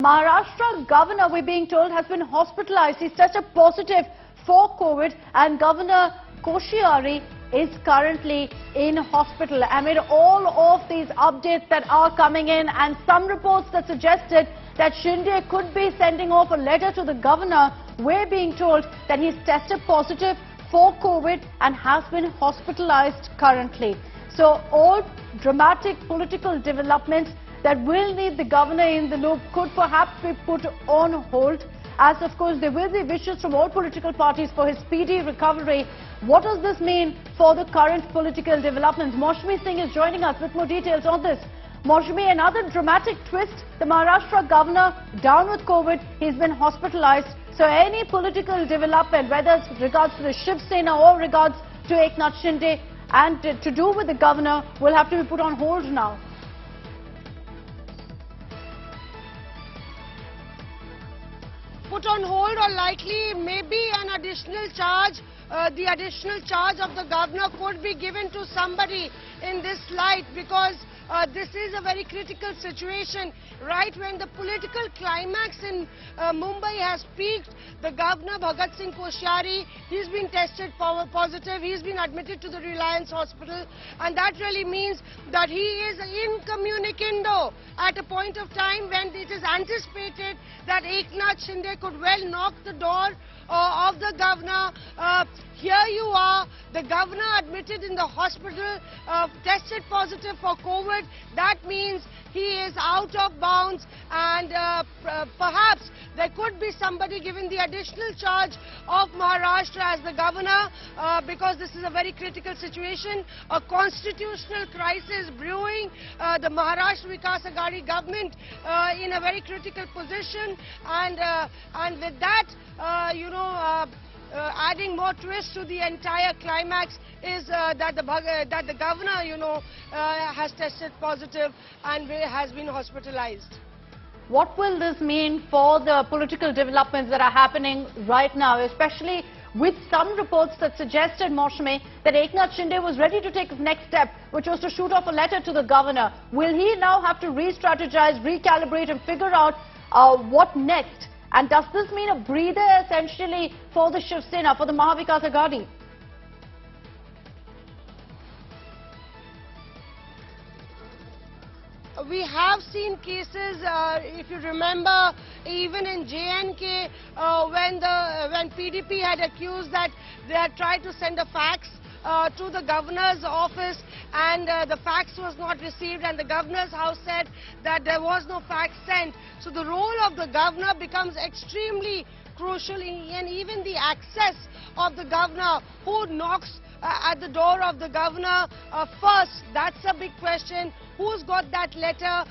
Maharashtra governor, we're being told, has been hospitalized. He's tested positive for COVID, and Governor Koshyari is currently in hospital. Amid all of these updates that are coming in and some reports that suggested that Shinde could be sending off a letter to the governor, we're being told that he's tested positive for COVID and has been hospitalized currently. So all dramatic political developments that will need the governor in the loop could perhaps be put on hold, as of course there will be wishes from all political parties for his speedy recovery. What does this mean for the current political developments? Maushami Singh is joining us with more details on this. Maushami, another dramatic twist. The Maharashtra governor down with COVID. He's been hospitalized. So any political development, whether it's regards to the Shiv Sena or regards to Eknath Shinde and to do with the governor, will have to be put on hold now. Put on hold, or likely maybe an additional charge. The additional charge of the governor could be given to somebody in this light, because this is a very critical situation. Right when the political climax in Mumbai has peaked, the governor Bhagat Singh Koshyari, he's been tested positive. He's been admitted to the Reliance hospital, and that really means that he is incommunicado at a point of time when it is anticipated that Eknath Shinde could well knock the door of the governor. Here you are, the governor admitted in the hospital, tested positive for COVID. That means he is out of bounds, and perhaps there could be somebody given the additional charge of Maharashtra as the governor, because this is a very critical situation. A constitutional crisis brewing, the Maharashtra Vikas government in a very critical position, and with that, adding more twist to the entire climax is that the governor, has tested positive and has been hospitalized. What will this mean for the political developments that are happening right now, especially with some reports that suggested, Maushami, that Eknath Shinde was ready to take his next step, which was to shoot off a letter to the governor? Will he now have to re-strategize, recalibrate and figure out what next? And does this mean a breather essentially for the Shiv Sena, for the Mahavikas Aghadi? We have seen cases, if you remember, even in JNK, when PDP had accused that they had tried to send a fax to the governor's office, and the fax was not received, and the governor's house said that there was no fax sent. So the role of the governor becomes extremely crucial, and even the access of the governor, who knocks at the door of the governor first, that's a big question. Who's got that letter?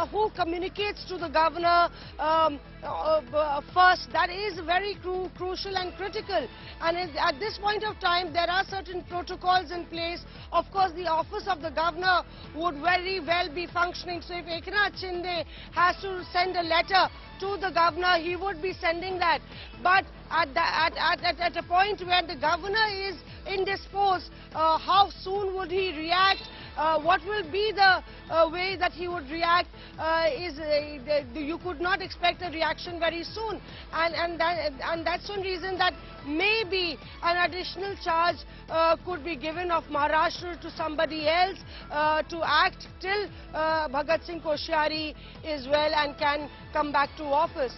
Who communicates to the governor first? That is very crucial and critical. And at this point of time, there are certain protocols in place. Of course, the office of the governor would very well be functioning. So if Eknath Shinde has to send a letter to the governor, he would be sending that. But at a point where the governor is indisposed, how soon would he react? What will be the way that he would react? You could not expect a reaction very soon, and that's one reason that maybe an additional charge could be given of Maharashtra to somebody else to act till Bhagat Singh Koshyari is well and can come back to office.